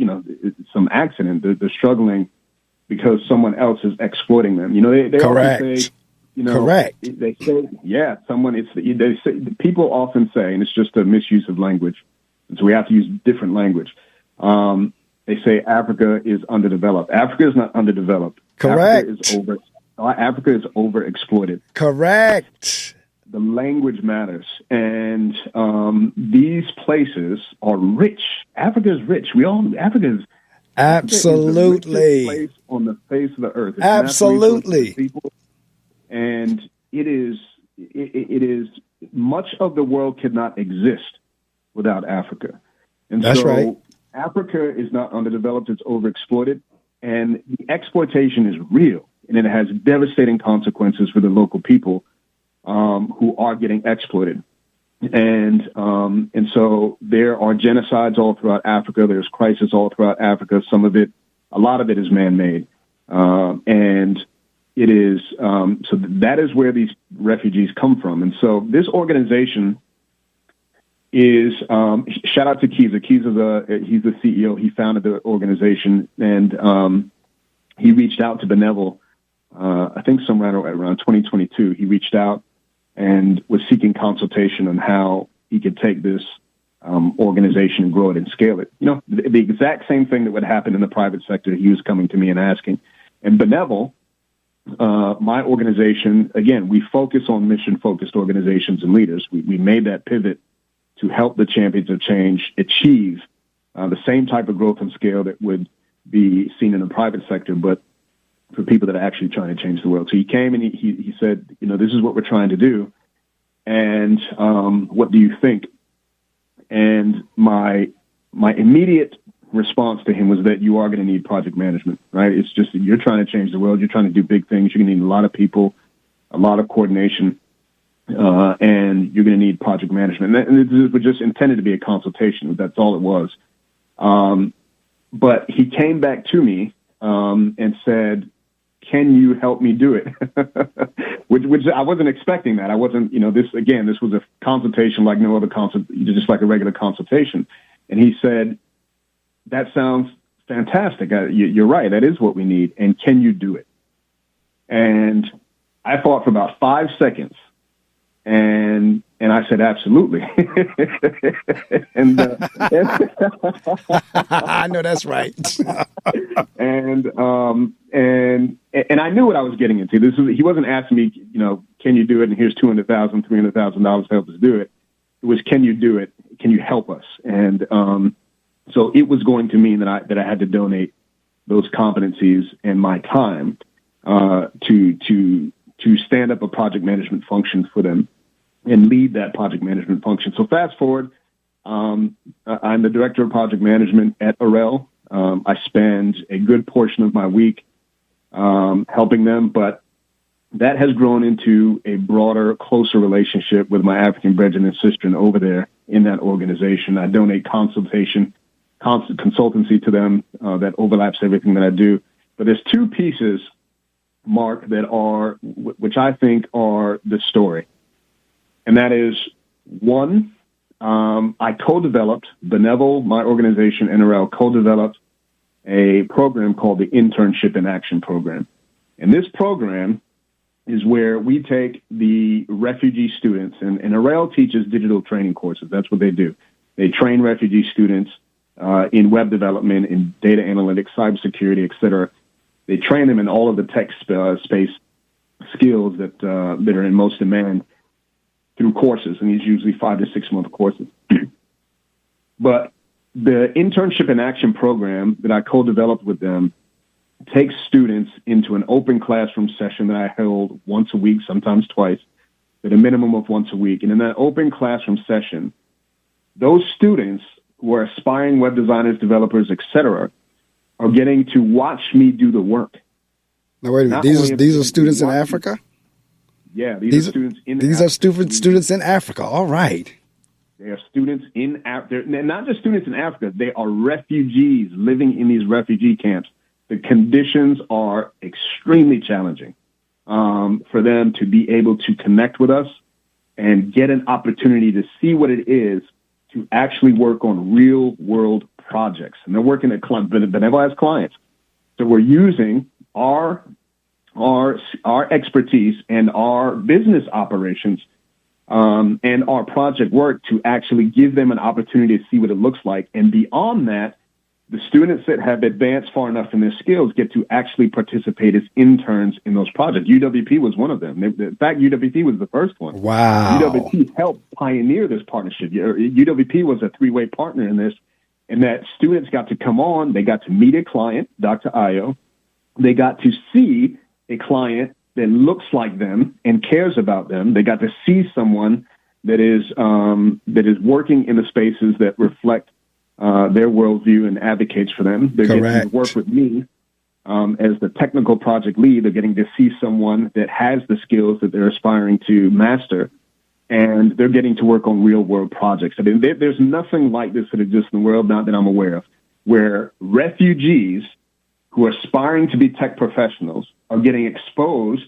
some accident. They're struggling because someone else is exploiting them. They Correct. often say, Correct. They say, people often say, and it's just a misuse of language, and so we have to use different language. They say Africa is underdeveloped. Africa is not underdeveloped. Correct. Africa is overexploited. Correct. The language matters, and these places are rich. Africa is rich. Africa is absolutely the place on the face of the earth. It's absolutely people, and it is much of the world could not exist without Africa. And that's so right. Africa is not underdeveloped; it's overexploited, and the exploitation is real, and it has devastating consequences for the local people who are getting exploited. And so there are genocides all throughout Africa. There's crisis all throughout Africa. A lot of it is man-made. And it is, so that is where these refugees come from. And so this organization is, shout out to Kiza. He's the CEO. He founded the organization. And he reached out to Benevolent, I think somewhere around 2022. He reached out and was seeking consultation on how he could take this organization and grow it and scale it. The exact same thing that would happen in the private sector, he was coming to me and asking. And Benevolent, my organization, again, we focus on mission-focused organizations and leaders. We made that pivot to help the champions of change achieve the same type of growth and scale that would be seen in the private sector, but for people that are actually trying to change the world. So he came and he said, this is what we're trying to do. And what do you think? And my immediate response to him was that you are going to need project management, right? It's just that you're trying to change the world. You're trying to do big things. You're going to need a lot of people, a lot of coordination, and you're going to need project management. And it was just intended to be a consultation. That's all it was. But he came back to me and said, can you help me do it? which I wasn't expecting that. I wasn't, this was a consultation like no other just like a regular consultation. And he said, that sounds fantastic. You're right. That is what we need. And can you do it? And I thought for about 5 seconds, and I said, absolutely. and I know that's right. and I knew what I was getting into. He wasn't asking me, can you do it? And here's $200,000, $300,000 to help us do it. It was, can you do it? Can you help us? And so it was going to mean that I had to donate those competencies and my time to stand up a project management function for them and lead that project management function. So fast forward, I'm the director of project management at Arel. I spend a good portion of my week helping them, but that has grown into a broader, closer relationship with my African brethren and sisters over there in that organization. I donate consultancy to them that overlaps everything that I do. But there's two pieces, Mark, which I think are the story. And that is, one, I co-developed, Benevolent, my organization, NRL, co-developed a program called the Internship in Action program. And this program is where we take the refugee students, and NRL teaches digital training courses. That's what they do. They train refugee students in web development, in data analytics, cybersecurity, et cetera. They train them in all of the tech space skills that are in most demand through courses, and these usually 5 to 6 month courses. But the Internship in Action program that I co-developed with them takes students into an open classroom session that I held once a week, sometimes twice, at a minimum of once a week. And in that open classroom session, those students who are aspiring web designers, developers, et cetera, are getting to watch me do the work. Now, wait a minute. These are students in Africa? Yeah, these are students in Africa. These are students in Africa. All right. They are students in Africa. They're not just students in Africa. They are refugees living in these refugee camps. The conditions are extremely challenging for them to be able to connect with us and get an opportunity to see what it is to actually work on real world projects. And they're working at Benevolent as clients. So we're using our expertise and our business operations and our project work to actually give them an opportunity to see what it looks like. And beyond that, the students that have advanced far enough in their skills get to actually participate as interns in those projects. UWP was one of them. In fact, UWP was the first one. Wow. UWP helped pioneer this partnership. UWP was a three-way partner in this, and that students got to come on. They got to meet a client, Dr. Ayo. They got to see a client that looks like them and cares about them. They got to see someone that is working in the spaces that reflect their worldview and advocates for them. They're getting to work with me as the technical project lead. They're getting to see someone that has the skills that they're aspiring to master, and they're getting to work on real world projects. I mean, there's nothing like this that exists in the world, not that I'm aware of, where refugees who are aspiring to be tech professionals are getting exposed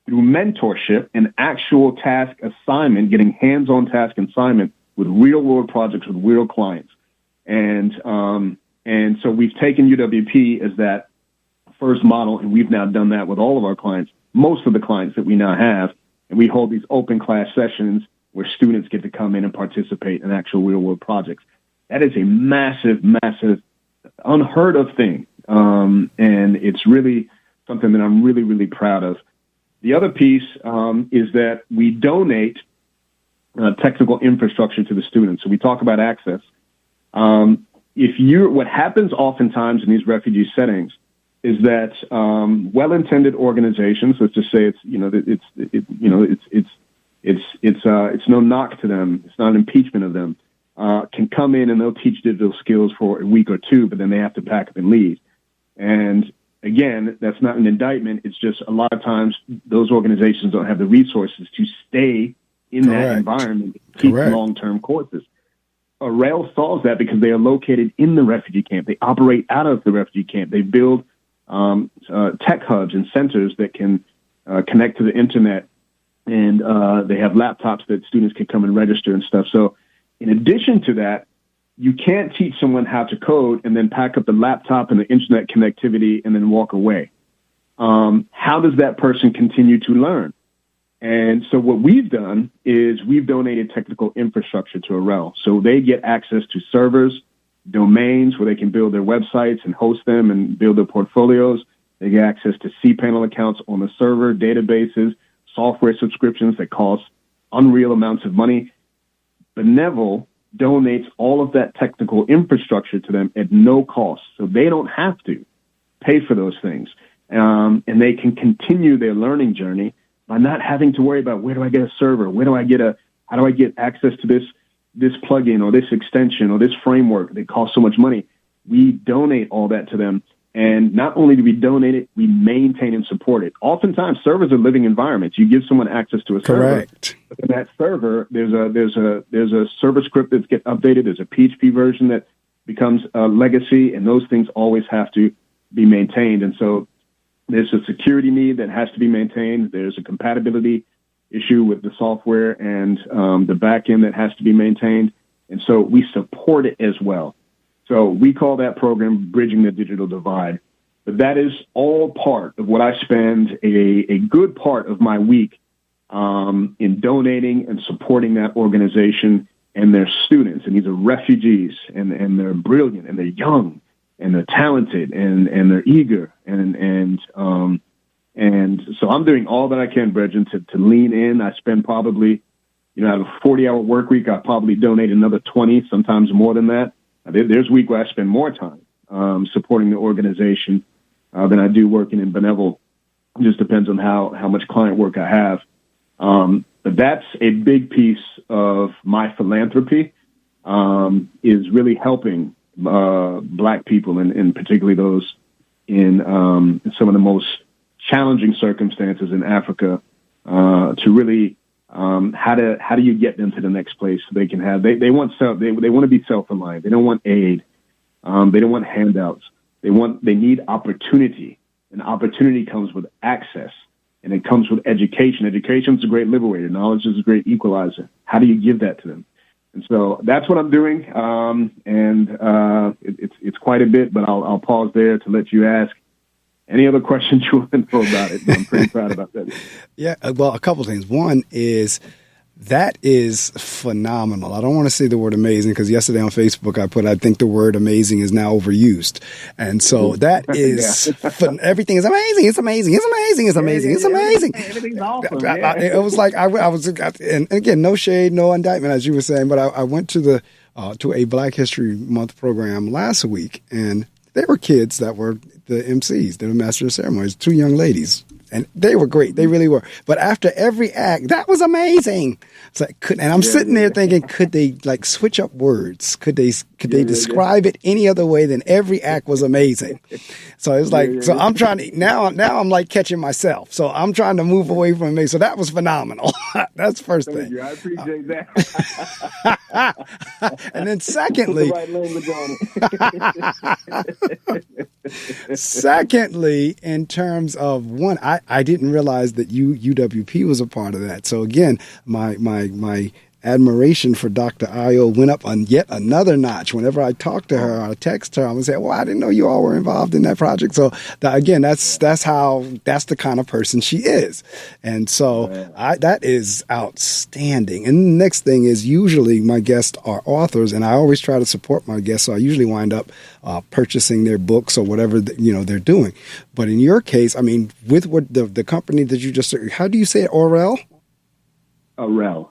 through mentorship and actual task assignment, getting hands-on task assignment with real world projects with real clients. And so we've taken UWP as that first model, and we've now done that with all of our clients, most of the clients that we now have. And we hold these open class sessions where students get to come in and participate in actual real world projects. That is a massive, massive, unheard of thing. And it's really something that I'm really, really proud of. The other piece is that we donate technical infrastructure to the students. So we talk about access. What happens oftentimes in these refugee settings is that well-intended organizations, let's just say it's no knock to them, it's not an impeachment of them, can come in and they'll teach digital skills for a week or two, but then they have to pack up and leave. And again, that's not an indictment. It's just a lot of times those organizations don't have the resources to stay in that environment, teach long-term courses. Rail solves that because they are located in the refugee camp. They operate out of the refugee camp. They build tech hubs and centers that can connect to the internet, and they have laptops that students can come and register and stuff. So in addition to that, you can't teach someone how to code and then pack up the laptop and the internet connectivity and then walk away. How does that person continue to learn? And so what we've done is we've donated technical infrastructure to REL. So they get access to servers, domains where they can build their websites and host them and build their portfolios. They get access to cPanel accounts on the server, databases, software subscriptions that cost unreal amounts of money. Benevolent donates all of that technical infrastructure to them at no cost. So they don't have to pay for those things. And they can continue their learning journey by not having to worry about where do I get a server? How do I get access to this plugin or this extension or this framework that costs so much money? We donate all that to them. And not only do we donate it, we maintain and support it. Oftentimes, servers are living environments. You give someone access to a server. But in that server, there's a server script that gets updated. There's a PHP version that becomes a legacy, and those things always have to be maintained. And so there's a security need that has to be maintained. There's a compatibility issue with the software and the backend that has to be maintained. And so we support it as well. So we call that program Bridging the Digital Divide. But that is all part of what I spend a good part of my week in donating and supporting that organization and their students. And these are refugees, and they're brilliant, and they're young, and they're talented, and they're eager. And so I'm doing all that I can, Bridget, to lean in. I spend probably, out of a 40-hour work week, I probably donate another 20, sometimes more than that. There's a week where I spend more time supporting the organization than I do working in Benevolent. It just depends on how much client work I have. But that's a big piece of my philanthropy, is really helping Black people, and particularly those in some of the most challenging circumstances in Africa, to really how do you get them to the next place so they can have they want to be self-reliant. They don't want aid. They don't want handouts. They need opportunity, and opportunity comes with access, and it comes with education. Education is a great liberator. Knowledge is a great equalizer. How do you give that to them? And so that's what I'm doing, and it's quite a bit. But I'll pause there to let you ask any other questions you want to know about it. I'm pretty proud about that. Yeah, well, a couple of things. One is that is phenomenal. I don't want to say the word amazing because yesterday on Facebook I think the word amazing is now overused. And so that is, everything is amazing. It's amazing. It's amazing. It's amazing. It's amazing. Everything's awesome. It was like, I was, and again, no shade, no indictment, as you were saying, but I went to a Black History Month program last week, and they were kids that were the MCs, they were master of ceremonies, two young ladies. And they were great. They really were. But after every act, that was amazing. It's like, and I'm sitting there thinking, could they like switch up words? Could they describe it any other way than every act was amazing? So it's like, so I'm trying to, now I'm like catching myself. So I'm trying to move away from me. So that was phenomenal. That's the first thing. I appreciate that. And then secondly, put the right language on it. Secondly, in terms of one, I didn't realize that UWP was a part of that. So again, my admiration for Dr. Io went up on yet another notch. Whenever I talk to her or text her, I'm gonna say, "Well, I didn't know you all were involved in that project." So again, that's the kind of person she is, and so that is outstanding. And the next thing is, usually my guests are authors, and I always try to support my guests, so I usually wind up purchasing their books or whatever they're doing. But in your case, I mean, with what the company that you just, how do you say it, Orel? Arel.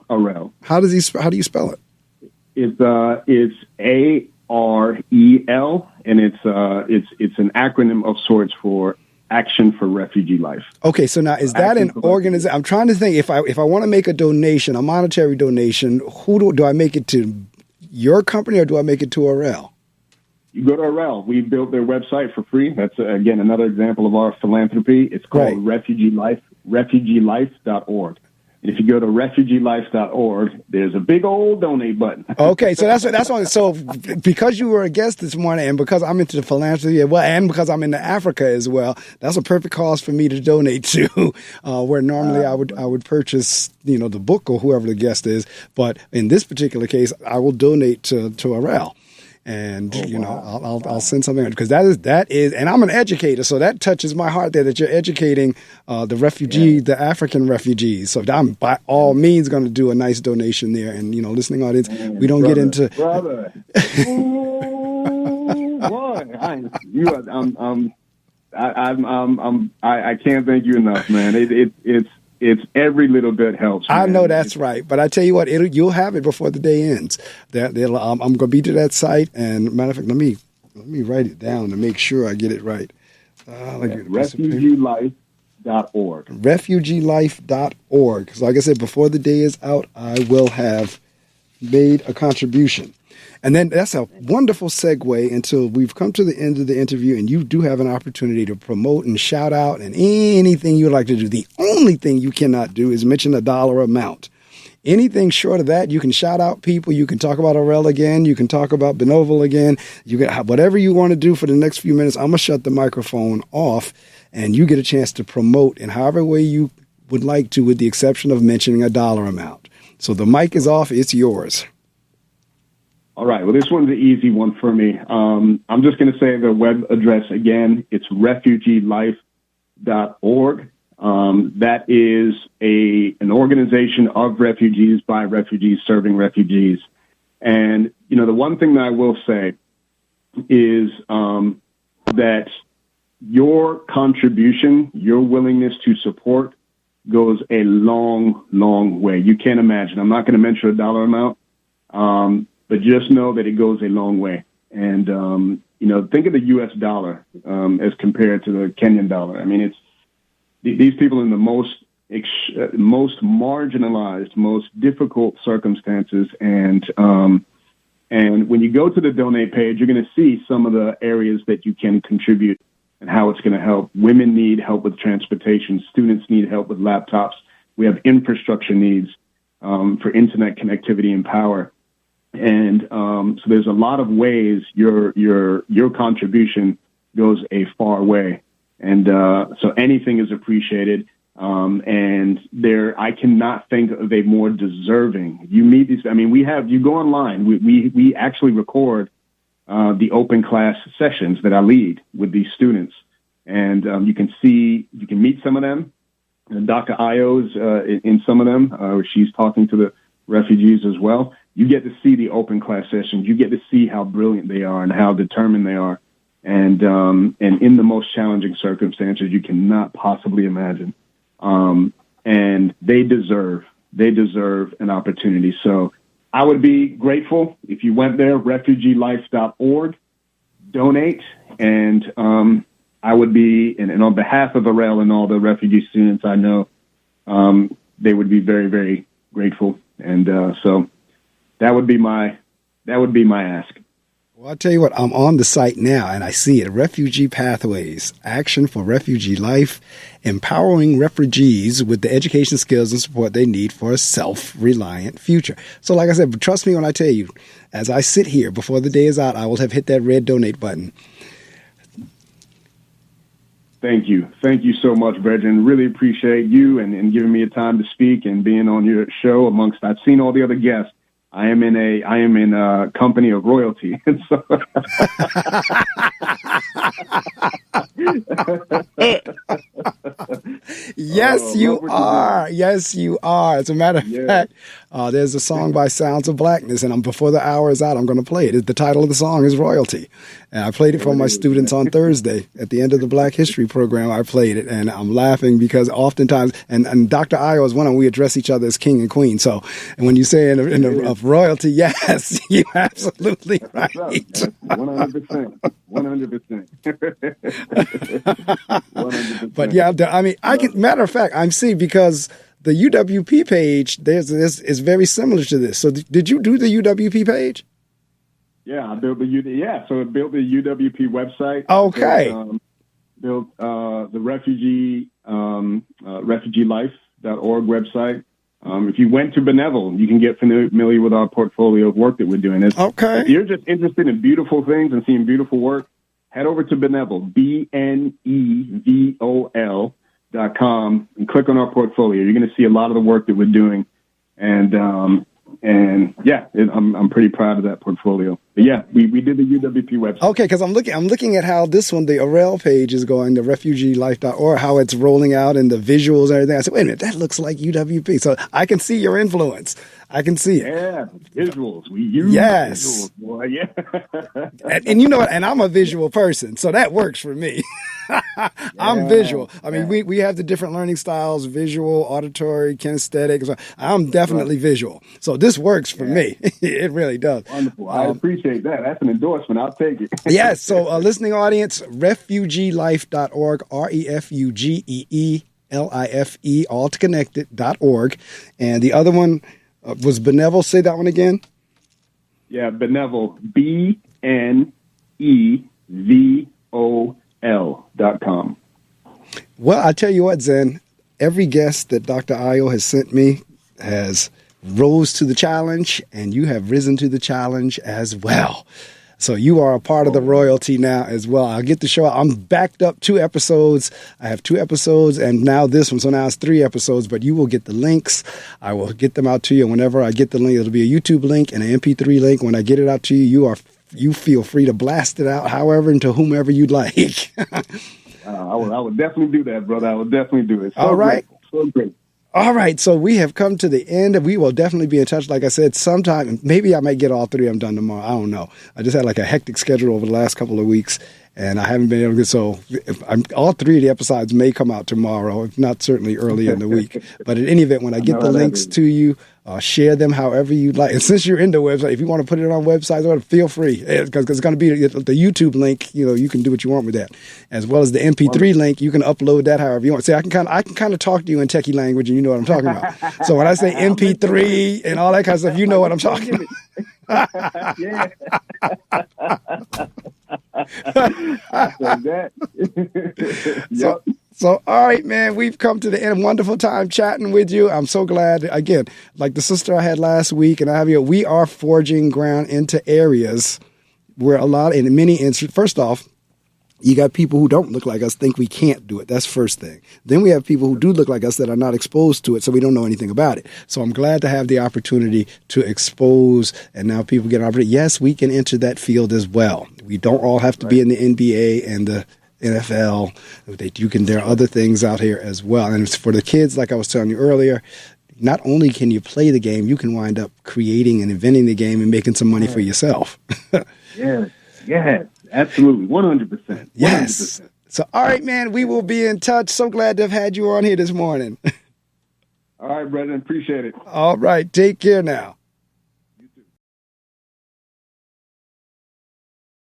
How do you spell it? It's AREL, and it's an acronym of sorts for Action for Refugee Life. Okay, so now is that an organization? I'm trying to think, if I want to make a donation, a monetary donation, who do I make it to? Your company, or do I make it to Arel? You go to Arel. We built their website for free. That's, again, another example of our philanthropy. It's called refugeelife.org. If you go to refugeelife.org, there's a big old donate button. Okay, so that's on. So because you were a guest this morning, and because I'm into the philanthropy, and because I'm into Africa as well, that's a perfect cause for me to donate to. Where normally I would purchase, the book or whoever the guest is, but in this particular case, I will donate to Arel. And, I'll send something, because that is, and I'm an educator, so that touches my heart there, that you're educating the African refugees. So I'm by all means going to do a nice donation there. And, listening audience, we don't get into. Brother. Ooh, boy. I can't thank you enough, man. It's every little bit helps. Man. I know that's right, but I tell you what, you'll have it before the day ends. I'm going to be to that site, and matter of fact, let me write it down to make sure I get it right. Refugeelife.org. Refugeelife.org. So like I said, before the day is out, I will have made a contribution. And then that's a wonderful segue until we've come to the end of the interview, and you do have an opportunity to promote and shout out and anything you would like to do. The only thing you cannot do is mention a dollar amount. Anything short of that, you can shout out people. You can talk about Arel again. You can talk about Benovel again. You can whatever you want to do for the next few minutes. I'm going to shut the microphone off, and you get a chance to promote in however way you would like to, with the exception of mentioning a dollar amount. So the mic is off. It's yours. All right. Well, this one's an easy one for me. I'm just going to say the web address again. It's refugeelife.org. That is an organization of refugees, by refugees, serving refugees. And, the one thing that I will say is that your contribution, your willingness to support goes a long, long way. You can't imagine. I'm not going to mention a dollar amount. But just know that it goes a long way. And, think of the U.S. dollar as compared to the Kenyan dollar. I mean, it's these people in the most marginalized, most difficult circumstances. And when you go to the donate page, you're going to see some of the areas that you can contribute and how it's going to help. Women need help with transportation. Students need help with laptops. We have infrastructure needs for internet connectivity and power. And so there's a lot of ways your contribution goes a far way. And so anything is appreciated. And I cannot think of a more deserving. You meet these. I mean, you go online. We actually record the open class sessions that I lead with these students. And you can meet some of them. And Dr. Io's in some of them. She's talking to the refugees as well. You get to see the open class sessions. You get to see how brilliant they are and how determined they are. And in the most challenging circumstances you cannot possibly imagine. And they deserve an opportunity. So I would be grateful if you went there, refugeelife.org, donate. And I would be, and on behalf of Arel and all the refugee students I know, they would be very, very grateful. And so that would be my ask. Well, I'll tell you what, I'm on the site now and I see it. Refugee Pathways, Action for Refugee Life, empowering refugees with the education skills and support they need for a self-reliant future. So like I said, trust me when I tell you, as I sit here before the day is out, I will have hit that red donate button. Thank you. Thank you so much, Brethren. Really appreciate you and giving me a time to speak and being on your show amongst, I've seen all the other guests. I am in a company of royalty. So Yes, you are. Yes, you are. As a matter of fact, there's a song by Sounds of Blackness, and before the hour is out, I'm going to play it. The title of the song is Royalty. And I played it for my students on Thursday at the end of the Black History program. I played it, and I'm laughing because oftentimes, and Dr. Io is one of them, we address each other as king and queen. So, and when you say of royalty, yes, you're absolutely right. 100%. 100%. But yeah, I mean, matter of fact, I'm seeing because the UWP page is very similar to this. So did you do the UWP page? Yeah, I built so I built the UWP website. Okay. Built the refugeelife.org website. If you went to Benevolent, you can get familiar with our portfolio of work that we're doing. Okay. If you're just interested in beautiful things and seeing beautiful work, head over to Benevolent, BNEVOL.com, and click on our portfolio. You're going to see a lot of the work that we're doing. I'm pretty proud of that portfolio. But yeah, we did the UWP website. Okay, because I'm looking at how this one, the Orel page is going, the refugeelife.org, how it's rolling out and the visuals and everything. I said, wait a minute, that looks like UWP. So I can see your influence. I can see it. Yeah, visuals. We use visuals, boy. Yeah. and you know what? And I'm a visual person, so that works for me. I'm visual. I mean, we have the different learning styles, visual, auditory, kinesthetic. So I'm definitely visual. So this works for me. It really does. Wonderful. I appreciate that. That's an endorsement. I'll take it. Yes. So listening audience, refugeelife.org, REFUGEELIFE, all to connected.org. And the other one was Benevolent. Say that one again. Yeah, Benevolent, BNEVOL.com. Well, I tell you what, Zehn, every guest that Dr. Io has sent me has rose to the challenge, and you have risen to the challenge as well. So you are a part of the royalty now as well. I'll get the show out. I'm backed up 2 episodes. I have 2 episodes and now this one. So now it's 3 episodes, but you will get the links. I will get them out to you. Whenever I get the link, it'll be a YouTube link and an MP3 link. When I get it out to you, you feel free to blast it out however and to whomever you'd like. I would definitely do that, brother. I would definitely do it. So all right. Grateful. So great. All right, so we have come to the end. We will definitely be in touch. Like I said, sometime, maybe I might get all 3 of them done tomorrow. I don't know. I just had like a hectic schedule over the last couple of weeks, and I haven't been able to get, so all 3 of the episodes may come out tomorrow, if not certainly early in the week. But in any event, when I get the links to you, share them however you'd like. And since you're in the website, if you want to put it on websites, feel free, because it's going to be the YouTube link. You know, you can do what you want with that, as well as the MP3 link. You can upload that however you want. See, I can kind of talk to you in techie language, and you know what I'm talking about. So when I say MP3 and all that kind of stuff, you know what I'm talking about. Yeah. So, all right, man, we've come to the end. Wonderful time chatting with you. I'm so glad, again, like the sister I had last week, and I have you, we are forging ground into areas where in many instances, first off, you got people who don't look like us think we can't do it. That's first thing. Then we have people who do look like us that are not exposed to it, so we don't know anything about it. So I'm glad to have the opportunity to expose, and now people get an opportunity. Yes, we can enter that field as well. We don't all have to be in the NBA and the NFL. There are other things out here as well. And for the kids, like I was telling you earlier, not only can you play the game, you can wind up creating and inventing the game and making some money for yourself. Yes, absolutely. 100%. Yes. So, all right, man, we will be in touch. So glad to have had you on here this morning. All right, brother. Appreciate it. All right. Take care now.